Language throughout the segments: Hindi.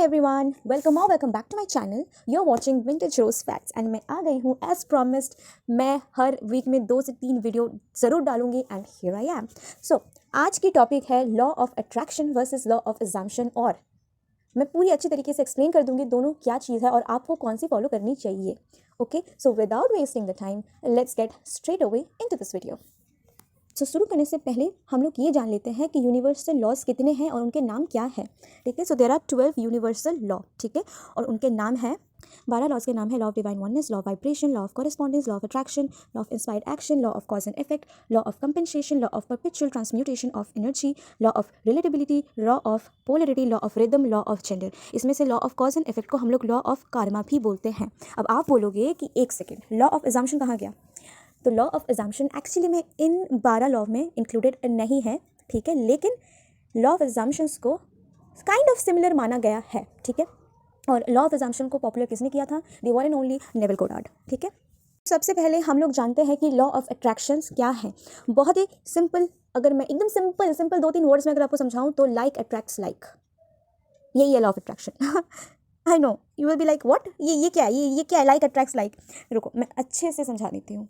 everyone, welcome back to my channel. You're watching Vintage Rose Facts and मैं आ गई हूँ as promised. मैं हर वीक में 2 से 3 वीडियो ज़रूर डालूंगी and here I am. So आज की टॉपिक है law of attraction versus law of assumption और मैं पूरी अच्छी तरीके से एक्सप्लेन कर दूंगी दोनों क्या चीज़ है और आपको कौन सी फॉलो करनी चाहिए. Okay, so without wasting the time let's get straight away into this video. तो शुरू करने से पहले हम लोग ये जान लेते हैं कि यूनिवर्सल लॉज कितने हैं और उनके नाम क्या है. ठीक है, so there are 12 universal law. ठीक है, और उनके नाम है 12 लॉज के नाम है law of divine oneness, law of vibration, law of correspondence, law of attraction, law of inspired action, law of cause and effect, law of compensation, law of perpetual transmutation of energy, law of relatability, law of polarity, law of rhythm, law of gender. इसमें से law of cause and effect को हम लोग लॉ ऑफ कार्मा भी बोलते हैं. अब आप बोलोगे कि एक सेकेंड, लॉ ऑफ अजम्पशन कहाँ गया? तो लॉ ऑफ अजम्पशन एक्चुअली में इन 12 लॉ में इंक्लूडेड नहीं है. ठीक है, लेकिन लॉ ऑफ अजम्पशंस को काइंड ऑफ सिमिलर माना गया है. ठीक है, और लॉ ऑफ अजम्पशन को पॉपुलर किसने किया था? The one and only Neville Goddard. ठीक है, सबसे पहले हम लोग जानते हैं कि लॉ ऑफ अट्रैक्शंस क्या है. बहुत ही सिंपल, अगर मैं एकदम सिंपल 2-3 वर्ड्स में अगर आपको समझाऊं तो लाइक अट्रैक्ट्स लाइक, यही है law of attraction. I know you will be like what, ये क्या है, ये क्या है लाइक अट्रैक्ट्स लाइक. रुको मैं अच्छे से समझा देती हूँ.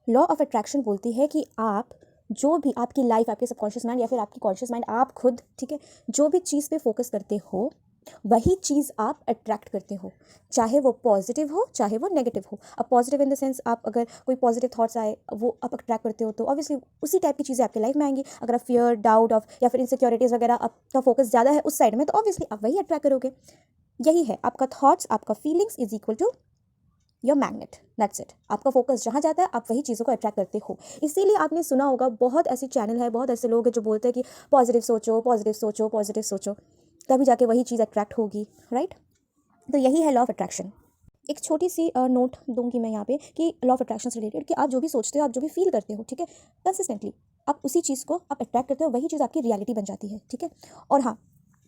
लॉ ऑफ अट्रैक्शन बोलती है कि आप जो भी आपकी लाइफ, आपके सबकॉन्शियस माइंड या फिर आपकी कॉन्शियस माइंड, आप खुद, ठीक है, जो भी चीज़ पे फोकस करते हो वही चीज़ आप अट्रैक्ट करते हो, चाहे वो पॉजिटिव हो चाहे वो नेगेटिव हो. अब पॉजिटिव इन द सेंस, आप अगर कोई पॉजिटिव थॉट्स आए वो आप अट्रैक्ट करते हो तो ऑब्वियसली उसी टाइप की चीज़ें आपकी लाइफ में आएंगी. अगर आप फियर, डाउट ऑफ या फिर इनसिक्योरिटीज़ वगैरह, आपका फोकस ज़्यादा है उस साइड में तो ऑब्वियसली आप वही अट्रैक्ट करोगे. यही है, आपका थॉट्स, आपका feelings is equal to your magnet. That's it. आपका फोकस जहाँ जाता है आप वही चीज़ों को अट्रैक्ट करते हो. इसीलिए आपने सुना होगा, बहुत ऐसे चैनल है, बहुत ऐसे लोग हैं जो बोलते हैं कि पॉजिटिव सोचो, पॉजिटिव सोचो, पॉजिटिव सोचो, तभी जाके वही चीज़ अट्रैक्ट होगी. राइट, तो यही है लॉ ऑफ अट्रैक्शन. एक छोटी सी नोट दूंगी मैं यहाँ पे कि लॉ ऑफ अट्रैक्शन से रिलेटेड, कि आप जो भी सोचते हो, आप जो भी फील करते हो, ठीक है, कंसिस्टेंटली आप उसी चीज़ को आप अट्रैक्ट करते हो, वही चीज़ आपकी रियलिटी बन जाती है. ठीक है, और हाँ,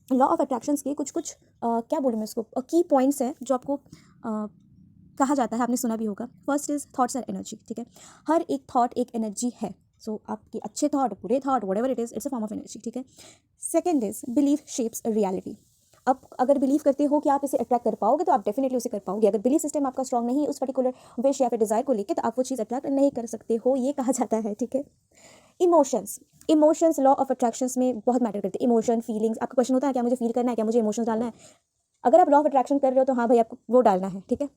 लॉ ऑफ अट्रैक्शंस के कुछ क्या बोलूँ मैं इसको, की पॉइंट्स हैं जो आपको कहा जाता है, आपने सुना भी होगा. First is thoughts and energy. ठीक है, हर एक थॉट एक एनर्जी है. सो आपके अच्छे थॉट, बुरे thought, whatever it is, it's a form of energy. ठीक है, second is belief shapes reality. अब अगर बिलीव करते हो कि आप इसे अट्रैक्ट कर पाओगे तो आप डेफिनेटली उसे कर पाओगे. अगर बिलीफ सिस्टम आपका स्ट्रॉन्ग नहीं है उस पर्टिकुलर विश या फिर डिज़ायर को लेकर, तो आप वो चीज़ अट्रैक्ट नहीं कर सकते हो, ये कहा जाता है. ठीक है, इमोशंस लॉ ऑफ अट्रैक्शंस में बहुत मैटर करते हैं. Emotion, feelings. आपका क्वेश्चन होता है क्या मुझे फील करना है, क्या मुझे इमोशंस डालना है? अगर आप लॉ ऑफ अट्रैक्शन कर रहे हो तो हाँ भाई आपको वो डालना है. ठीक है,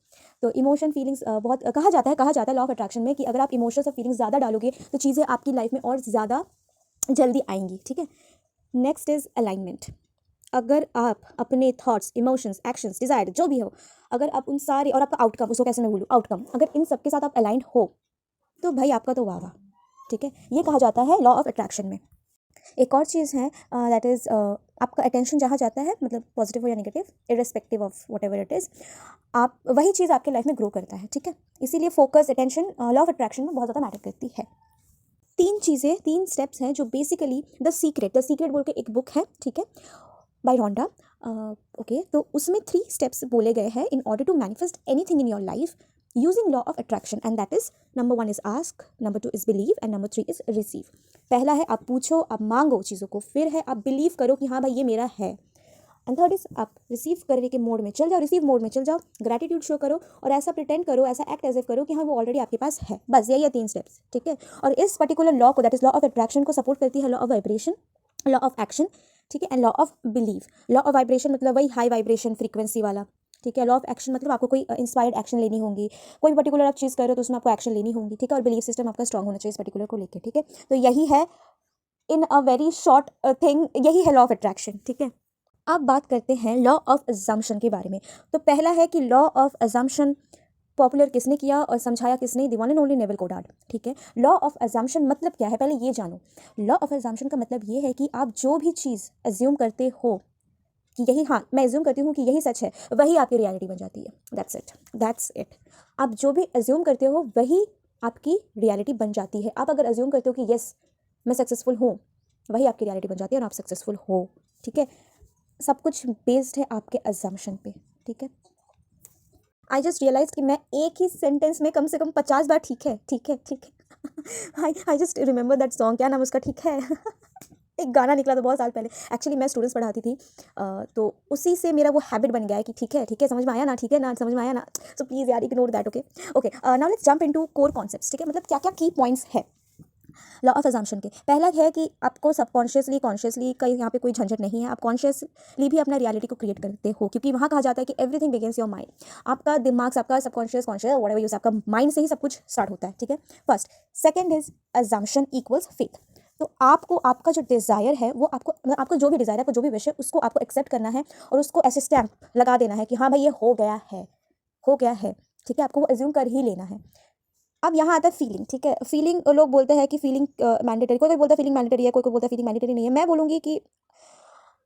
तो इमोशन, फीलिंग्स बहुत कहा जाता है लॉ ऑफ अट्रैक्शन में कि अगर आप इमोशंस और फीलिंग्स ज़्यादा डालोगे तो चीज़ें आपकी लाइफ में और ज़्यादा जल्दी आएंगी. ठीक है, नेक्स्ट इज अलाइनमेंट. अगर आप अपने थॉट्स, इमोशंस, एक्शंस, डिज़ायर जो भी हो, अगर आप उन सारे, और आपका आउटकम, उसको कैसे मैं बोलूँ, आउटकम, अगर इन सब के साथ आप अलाइन हो तो भाई आपका तो वाह. ठीक है, ये कहा जाता है लॉ ऑफ अट्रैक्शन में. एक और चीज़ है, दैट इज़ आपका अटेंशन जहाँ जाता है, मतलब पॉजिटिव हो या negative, irrespective of whatever it is, आप वही चीज़ आपके लाइफ में ग्रो करता है. ठीक है, इसीलिए focus, attention law of attraction में बहुत ज़्यादा मैटर करती है. 3 स्टेप्स हैं जो बेसिकली द सीक्रेट बोल के एक बुक है. ठीक है, बाय रोंडा. ओके, तो उसमें 3 स्टेप्स बोले गए हैं in order to manifest anything in your life using law of attraction, and that is number 1 is ask, number 2 is believe and number 3 is receive. पहला है आप पूछो, आप मांगो चीज़ों को. फिर है आप बिलीव करो कि हाँ भाई ये मेरा है. एंड थर्ड इज आप रिसीव करने के मोड में चल जाओ, रिसीव मोड में चल जाओ, ग्रैटिट्यूड शो करो और ऐसा प्रिटेंड करो, ऐसा एक्ट एज इफ करो कि हाँ वो ऑलरेडी आपके पास है. बस यही है 3 स्टेप्स. ठीक है, और इस पर्टिकुलर लॉ को, that is law of attraction को सपोर्ट करती है law of vibration, law of action. ठीक है, and law of believe. Law of vibration मतलब वही हाई वाइब्रेशन फ्रीक्वेंसी वाला. ठीक है, लॉ ऑफ एक्शन मतलब आपको कोई इंस्पायर्ड एक्शन लेनी होगी, कोई पर्टिकुलर आप चीज़ कर रहे हो तो उसमें आपको एक्शन लेनी होगी. ठीक है, और बिलीव सिस्टम आपका स्ट्रॉन्ग होना चाहिए इस पर्टिकुलर को लेकर. ठीक है, तो यही है इन अ वेरी शॉर्ट थिंग, यही है लॉ ऑफ अट्रैक्शन. ठीक है, अब बात करते हैं लॉ ऑफ अजम्पशन के बारे में. तो पहला है कि लॉ ऑफ अजम्पशन पॉपुलर किसने किया और समझाया किसने? The one and only Neville Goddard. ठीक है, लॉ ऑफ अजम्पशन मतलब क्या है पहले ये जानो. लॉ ऑफ अजम्पशन का मतलब ये है कि आप जो भी चीज़ एज्यूम करते हो कि यही, हाँ मैं एज्यूम करती हूँ कि यही सच है, वही आपकी रियलिटी बन जाती है. That's it. आप जो भी एज्यूम करते हो वही आपकी रियलिटी बन जाती है. आप अगर एज्यूम करते हो कि यस मैं सक्सेसफुल हूँ, वही आपकी रियलिटी बन जाती है और आप सक्सेसफुल हो. ठीक है, सब कुछ बेस्ड है आपके अजम्पशन पे. ठीक है, आई जस्ट रियलाइज कि मैं एक ही सेंटेंस में कम से कम 50 बार ठीक है. I just remember that song, क्या नाम उसका, ठीक है. एक गाना निकला था बहुत साल पहले, एक्चुअली मैं स्टूडेंट्स पढ़ाती थी, तो उसी से मेरा वो हैबिट बन गया है कि ठीक है समझ में आया ना, ठीक है ना, समझ में आया ना, सो प्लीज़ यार ignore that, okay okay. Now let's jump into core concepts, ठीक है, मतलब क्या क्या की पॉइंट्स है लॉ ऑफ अजम्पशन के। पहला है कि आपको सबकॉन्शियसली कॉन्शियसली का यहाँ पे कोई झंझट नहीं है, आप कॉन्शियसली भी अपना रियलिटी को क्रिएट करते हो, क्योंकि वहाँ कहा जाता है कि एवरीथिंग बिगिंस योर माइंड। आपका दिमाग, आपका सबकॉन्शियस, कॉन्शियस व्हाटएवर यूज, आपका माइंड से ही सब कुछ स्टार्ट होता है, ठीक है, first. Second is assumption equals faith. तो आपको आपका जो डिज़ायर है वो आपको जो भी डिज़ायर है, आपको जो भी विश है, उसको आपको एक्सेप्ट करना है और उसको ऐसे स्टैम्प लगा देना है कि हाँ भाई ये हो गया है, हो गया है, ठीक है, आपको वो एज्यूम कर ही लेना है। अब यहाँ आता है फीलिंग, ठीक है। फीलिंग, लोग बोलते हैं कि फीलिंग मैंडेटरी, कोई बोलता है फीलिंग मैंडेटरी है, कोई बोलता है फीलिंग मैंडेटरी नहीं है। मैं बोलूँगी कि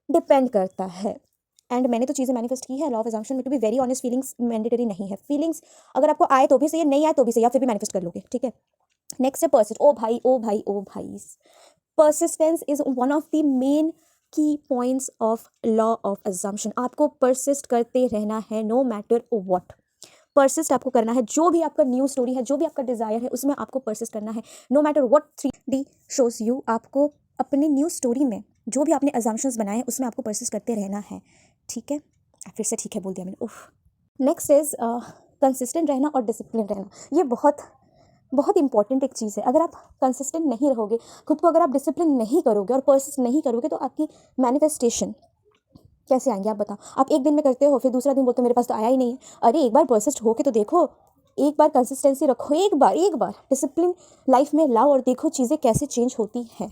डिपेंड करता है। एंड मैंने तो चीज़ें मैनिफेस्ट की है लॉ ऑफ अजम्पशन में, to be very honest, feelings mandatory नहीं है। फीलिंग्स अगर आपको आए तो भी सही है, नहीं आए तो भी सही, आप फिर भी मैनिफेस्ट कर लोगे, ठीक है। नेक्स्ट है परसिस्ट। ओ भाई ओ भाई ओ भाई, persistence is one of the main key points of law of assumption. आपको परसिस्ट करते रहना है, नो मैटर व्हाट। परसिस्ट आपको करना है, जो भी आपका न्यू स्टोरी है, जो भी आपका डिज़ायर है, उसमें आपको परसिस्ट करना है, no matter what 3D shows you. आपको अपने न्यू स्टोरी में जो भी आपने अजम्पशंस बनाए हैं उसमें आपको परसिस्ट करते रहना है, ठीक है। फिर से ठीक है बोल दिया मैंने, उफ। नेक्स्ट इज कंसिस्टेंट रहना और डिसिप्लिन रहना। ये बहुत बहुत इंपॉर्टेंट एक चीज़ है। अगर आप कंसिस्टेंट नहीं रहोगे, खुद को अगर आप डिसिप्लिन नहीं करोगे और परसिस्ट नहीं करोगे, तो आपकी मैनिफेस्टेशन कैसे आएंगे आप बताओ। आप एक दिन में करते हो, फिर दूसरा दिन बोलते हो मेरे पास तो आया ही नहीं है। अरे एक बार परसिस्ट होके तो देखो, एक बार कंसिस्टेंसी रखो, एक बार डिसिप्लिन लाइफ में लाओ और देखो चीज़ें कैसे चेंज होती हैं।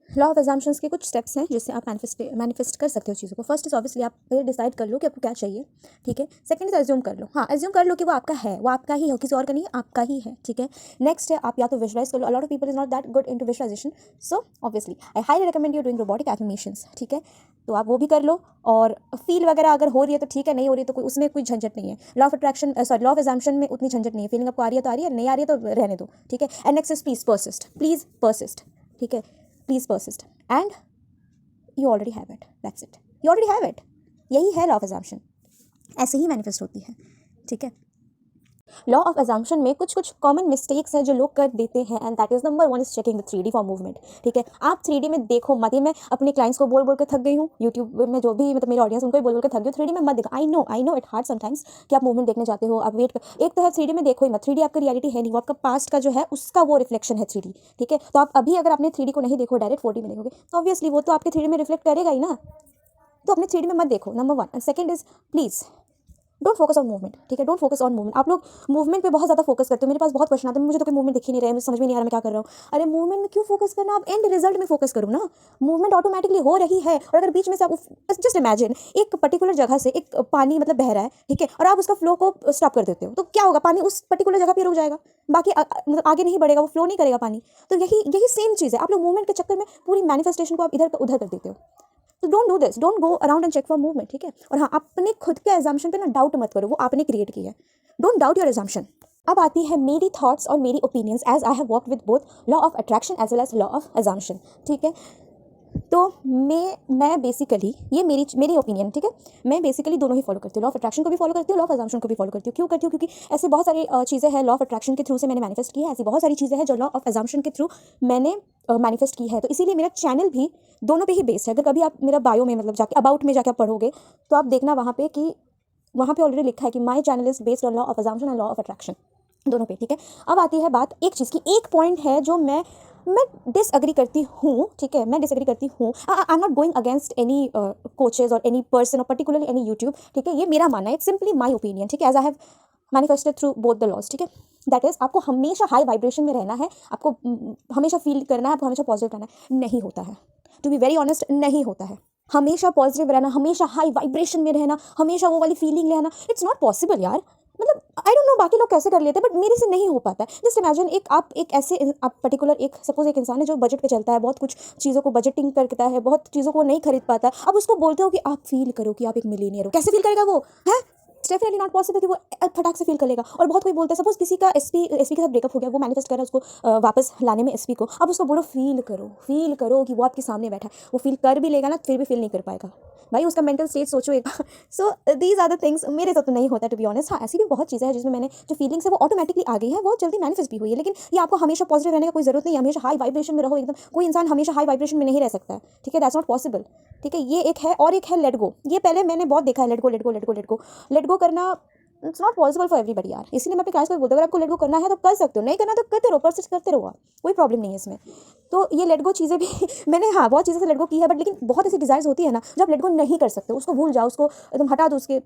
लॉ ऑफ अजम्पशंस के कुछ स्टेप्स हैं जिससे आप मैनिफेस्ट कर सकते हो चीज़ों को। फर्स्ट इज ऑब्वियसली आप पहले डिसाइड कर लो कि आपको क्या चाहिए, ठीक है। सेकंड इज एज्यूम कर लो, हाँ एज्यूम कर लो कि वो आपका है, वो आपका ही हो, किसी और का नहीं, आपका ही है, ठीक है। नेक्स्ट है आप या तो विजुअलाइज कर लो। A lot of people is not that good into visualisation, so obviously I highly recommend you doing robotic affirmations, ठीक है। तो आप वो भी कर लो, और फील वगैरह अगर हो रही है तो ठीक है, नहीं हो रही है तो कोई उसमें कोई झंझट नहीं है। Law of attraction sorry law of assumption में उतनी झंझट नहीं है। फीलिंग आपको आ रही है तो आ रही है, नहीं आ रही है तो रहने दो, ठीक है। And next is please persist, ठीक है, please persist and you already have it, that's it, you already have it. यही है लॉ ऑफ अजम्पशन, ऐसे ही मैनिफेस्ट होती है, ठीक है। लॉ ऑफ अजम्पशन में कुछ कुछ कॉमन मिस्टेक्स हैं जो लोग कर देते हैं, and that is number 1 is checking the 3D for movement, ठीक है। आप 3D में देखो मत। ये मैं अपने क्लाइंट्स को बोल बोल के थक गई हूँ, यूट्यूब में जो भी मतलब मेरे ऑडियंस उनको भी बोल बोल के थक गई हूँ, 3D में मत देखो। I know it hard sometimes कि आप मूवमेंट देखने जाते हो, आप वेट कर, एक तो है 3D में देखो ही मत। 3D आपका रियलिटी है नहीं, वो आपका पास्ट का जो है उसका वो रिफ्लेक्शन है 3D, ठीक है। तो आप अभी अगर आपने 3D को नहीं देखो, डायरेक्ट 4D में देखोगे तो ऑब्वियसली वो तो आपके 3D में रिफ्लेक्ट करेगा ही ना। तो अपने 3D में मत देखो, number 1। And second is please don't focus on movement, ठीक है। Don't focus on movement. आप लोग मूवमेंट पे बहुत ज़्यादा फोकस करते हो। मेरे पास बहुत क्वेश्चन आते हैं, मुझे तो कोई मूवमेंट दिख ही नहीं रहा है, मुझे समझ में नहीं आ रहा मैं क्या कर रहा हूँ। अरे मूवमेंट में क्यों फोकस करना, आप एंड रिजल्ट में फोकस करो ना। मूवमेंट ऑटोमेटिकली हो रही है, और अगर बीच में से आप जस्ट इमेजिन एक पर्टिकुलर जगह से एक पानी मतलब बह रहा है, ठीक है, और आप उसका फ्लो को स्टॉप कर देते हो, तो क्या होगा, पानी उस पर्टिकुलर जगह पर रुक जाएगा, बाकी मतलब आगे नहीं बढ़ेगा, वो फ्लो नहीं करेगा पानी। तो यही सेम चीज़ है। आप लोग मूवमेंट के चक्कर में पूरी मैनिफेस्टेशन को आप इधर उधर कर देते हो। तो don't do this, don't go around and check for movement, ठीक है। और हाँ, अपने खुद के एजम्पशन पे ना डाउट मत करो, वो आपने क्रिएट की है। Don't doubt your assumption. अब आती है मेरी थॉट्स और मेरी opinions as I have worked with both law of attraction as well as law of assumption, ठीक है। तो मैं बेसिकली ये मेरी ओपिनियन, ठीक है, मैं बेसिकली दोनों ही फॉलो करती हूँ। लॉ ऑफ अट्रैक्शन को भी फॉलो करती हूँ, लॉ ऑफ अजम्पशन को भी फॉलो करती हूँ। क्यों करती हूँ? क्योंकि ऐसे बहुत सारी चीज़ें हैं लॉ ऑफ अट्रैक्शन के थ्रू से मैंने मैनिफेस्ट की है, ऐसी बहुत सारी चीज़ें हैं जो लॉ ऑफ अजम्पशन के थ्रू मैंने मैनिफेस्ट की है। तो इसीलिए मेरा चैनल भी दोनों पे ही बेस्ड है। अगर कभी आप मेरा बायो में मतलब जाके अबाउट में जाके आप पढ़ोगे तो आप देखना वहाँ पे कि वहाँ पे ऑलरेडी लिखा है कि my channel is based on law of assumption and law of attraction, दोनों पे, ठीक है। अब आती है बात एक चीज़ की, एक पॉइंट है जो मैं डिसएग्री करती हूँ, ठीक है, मैं डिसएग्री करती हूँ। I am not going against any coaches और एनी पर्सन और पर्टिकुलरली एनी यूट्यूब, ठीक है। ये मेरा मानना है, इट्स सिंपली माई ओपिनियन, ठीक है, as I have manifested through both the laws, ठीक है। दैट इज आपको हमेशा हाई वाइब्रेशन में रहना है, आपको हमेशा फील करना है, आपको हमेशा पॉजिटिव रहना है। नहीं होता है, टू बी वेरी ऑनेस्ट, नहीं होता है। हमेशा पॉजिटिव रहना, हमेशा हाई वाइब्रेशन में रहना, हमेशा वो वाली फीलिंग लेना, इट्स नॉट पॉसिबल यार। मतलब आई डोंट नो बाकी लोग कैसे कर लेते हैं, बट मेरे से नहीं हो पाता है। जस्ट इमेजिन एक ऐसे आप पर्टिकुलर एक सपोज एक इंसान है जो बजट पे चलता है, बहुत कुछ चीज़ों को बजटिंग करता है, बहुत चीज़ों को नहीं खरीद पाता है। अब उसको बोलते हो कि आप फील करो कि आप एक मिलीनियर हो, कैसे फील करेगा वो है? डेफिनेटली नॉट पॉसिबल कि वो फटाक से फील कर लेगा। और बहुत कोई बोलता है, सपोज किसी का एसपी के साथ ब्रेकअप हो गया, वो मैनिफेस्ट कर रहा है उसको वापस लाने में एसपी को, अब उसको बोलो फील करो कि वो आपके सामने बैठा है। वो फील कर भी लेगा ना, फिर भी फील नहीं कर पाएगा भाई, उसका मेंटल स्टेट सोचो एक बार। So these are the things. मेरे साथ तो नहीं होता टू बी ऑनेस्ट। हाँ, ऐसी भी बहुत चीज़ें हैं जिसमें मैंने जो फीलिंग्स है वो ऑटोमेटिकली आ गई है, बहुत जल्दी मैनिफेस्ट भी हुई है। लेकिन ये आपको हमेशा पॉजिटिव रहने का कोई जरूरत नहीं है, हमेशा हाई वाइब्रेशन में रहो एकदम। कोई इंसान हमेशा हाई वाइब्रेशन में नहीं रह सकता है, ठीक है, दैट्स नॉट पॉसिबल। ठीक है, ये एक है। और एक है लेट गो। ये पहले मैंने बहुत देखा है, लेट गो करना it's not possible for everybody यार। इसलिए मैं अपने क्लास को बोलता हूँ, अगर आपको लेट गो करना है तो कर सकते हो, नहीं करना तो करते रहो, परसिस्ट करते रहो, कोई प्रॉब्लम नहीं है इसमें। तो ये लेट गो चीज़ें भी मैंने हाँ बहुत चीज़ें से लेट गो की है, बट लेकिन बहुत ऐसी डिज़ायर्स होती है ना, जब लेट गो नहीं कर सकते, उसको भूल जाओ, उसको एकदम हटा दो, उसके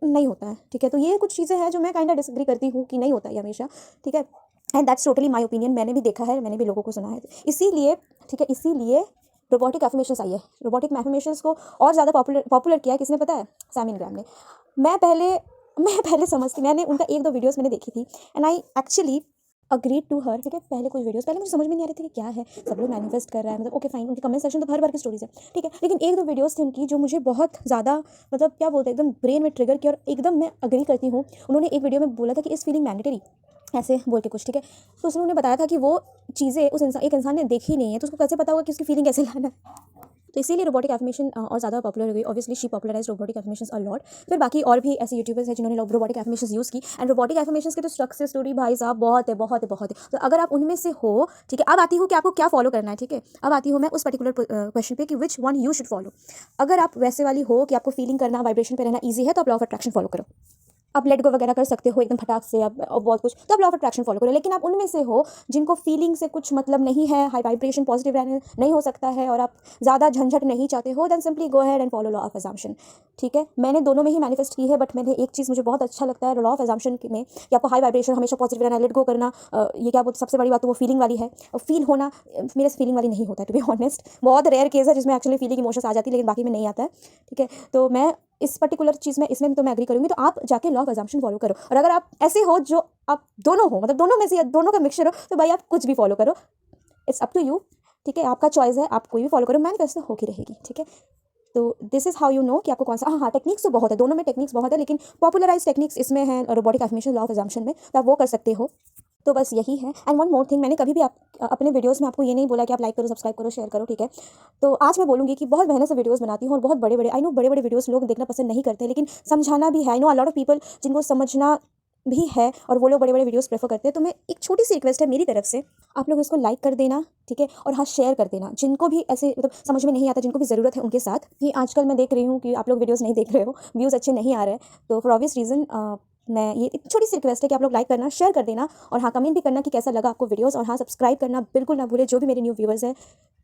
नहीं होता है। ठीक है, तो ये कुछ चीज़ें हैं जो मैं काइंड ऑफ डिसएग्री करती हूँ कि नहीं होता है हमेशा। ठीक है, and that's totally my opinion. मैंने भी देखा है, मैंने भी लोगों को सुना है, इसीलिए ठीक है, इसीलिए रोबोटिक एफर्मेशंस आई है। रोबोटिक एफर्मेशंस को और ज़्यादा पॉपुलर किया है किसने पता है? सैम ग्राम ने। मैं पहले समझती, मैंने उनका 1-2 वीडियोस मैंने देखी थी and I actually agreed to her. ठीक है, पहले कुछ वीडियोस पहले मुझे समझ में नहीं आ रही थी कि क्या है, सब लोग मैनिफेस्ट कर रहा है, मतलब ओके फाइन, उनके कमेंट सेक्शन तो हर बार की स्टोरीज है, ठीक है। लेकिन 1-2 वीडियोस थी उनकी जो मुझे बहुत ज़्यादा मतलब क्या बोलते हैं, एकदम ब्रेन में ट्रिगर किया और एकदम मैं अग्री करती हूँ। उन्होंने एक वीडियो में बोला था कि इस फीलिंग मैंडेटरी ऐसे बोल के कुछ, ठीक है। तो उसने उन्हें बताया था कि वो चीज़ें एक इंसान ने देखी नहीं है, तो उसको कैसे पता होगा कि उसकी फीलिंग कैसे लाना है। तो इसीलिए रोबोटिक एफर्मेशन और ज़्यादा पॉपुलर हो गई। Obviously she popularise robotic affirmations a lot. फिर बाकी और भी ऐसे यूट्यूबर्स हैं जिन्होंने रोबोटिक एफर्मेशंस यूज़ की। एंड रोबोटिक एफर्मेशंस के तो सक्सेस स्टोरी भाई साहब बहुत है। तो अगर आप उनमें से हो, ठीक है, अब आती हूँ कि आपको क्या फॉलो करना है। ठीक है, अब आती हूँ मैं उस पर्टिकुलर क्वेश्चन पे कि which one you should follow. अगर आप वैसे वाली हो कि आपको फीलिंग करना, वाइब्रेशन पे रहना ईजी है, तो आप लॉ ऑफ अट्रैक्शन फॉलो करो। आप लेट गो वगैरह कर सकते हो एकदम फटाक से, आप बहुत कुछ, तो आप लॉ ऑफ अट्रैक्शन फॉलो करो। लेकिन आप उनमें से हो जिनको फीलिंग से कुछ मतलब नहीं है, हाई वाइब्रेशन पॉजिटिव रहने नहीं हो सकता है, और आप ज़्यादा झंझट नहीं चाहते हो, then simply go ahead and follow law of assumption. ठीक है, मैंने दोनों में ही मैनिफेस्ट की है, बट मैंने एक चीज़ मुझे बहुत अच्छा लगता है लॉ ऑफ अजम्पशन में कि आपको हाई वाइब्रेशन हमेशा पॉजिटिव रहना, लेट गो करना। ये क्या बोलते, सबसे बड़ी बात तो वो फीलिंग वाली है। और फील होना मेरे से फीलिंग वाली नहीं होता है टू बी ऑनेस्ट। बहुत रेयर केस है जिसमें एक्चुअली फीलिंग इमोशंस आ जाती है, लेकिन बाकी में नहीं आता है। ठीक है, तो मैं इस पर्टिकुलर चीज़ में इसमें तो मैं एग्री करूँगी। तो आप जाके लॉ ऑफ अजम्पशन फॉलो करो। और अगर आप ऐसे हो जो आप दोनों हो, मतलब दोनों में से दोनों का मिक्सचर हो, तो भाई आप कुछ भी फॉलो करो, इट्स अप टू यू। ठीक है, आपका चॉइस है, आप कोई भी फॉलो करो, मैनिफेस्ट हो ही रहेगी। ठीक है, तो this is how you know कि आपको कौन सा। हाँ, टेक्निक्स तो बहुत है, दोनों में टेक्निक्स बहुत है, लेकिन पॉपुलराइज टेक्निक्स इसमें है robotic affirmation, law of assumption में, तो आप वो कर सकते हो। तो बस यही है। एंड वन मोर थिंग, मैंने कभी भी अपने वीडियोस में आपको ये नहीं बोला कि आप लाइक करो, सब्सक्राइब करो, शेयर करो। ठीक है, तो आज मैं बोलूँगी कि बहुत मेहनत से वीडियोस बनाती हूँ और बहुत बड़े आई नो बड़े वीडियोस लोग देखना पसंद नहीं करते, लेकिन समझाना भी है। I know a lot of people जिनको समझना भी है और वो लोग बड़े वीडियोस प्रेफर करते हैं। तो मैं एक छोटी सी रिक्वेस्ट है मेरी तरफ से, आप लोग इसको लाइक कर देना। ठीक है, और हाँ शेयर कर देना जिनको भी ऐसे मतलब समझ में नहीं आता, जिनको भी ज़रूरत है उनके साथ। कि आजकल मैं देख रही हूँ कि आप लोग वीडियोस नहीं देख रहे हो, व्यूज़ अच्छे नहीं आ रहे, तो फॉर ऑब्वियस रीज़न मैं ये एक छोटी सी रिक्वेस्ट है कि आप लोग लाइक करना, शेयर कर देना, और हाँ कमेंट भी करना कि कैसा लगा आपको वीडियोस। और हाँ सब्सक्राइब करना बिल्कुल ना भूले, जो भी मेरे न्यू व्यूअर्स हैं।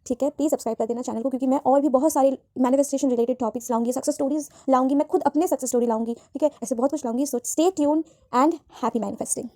ठीक है, प्लीज़ सब्सक्राइब कर देना चैनल को, क्योंकि मैं और भी बहुत सारे मैनिफेस्टेशन रिलेटेड टॉपिक्स लाऊंगी, सक्सेस स्टोरीज लाऊंगी, मैं खुद अपने सक्सेस स्टोरी लाऊंगी। ठीक है, ऐसे बहुत कुछ लाऊंगी। So stay tune and happy manifesting.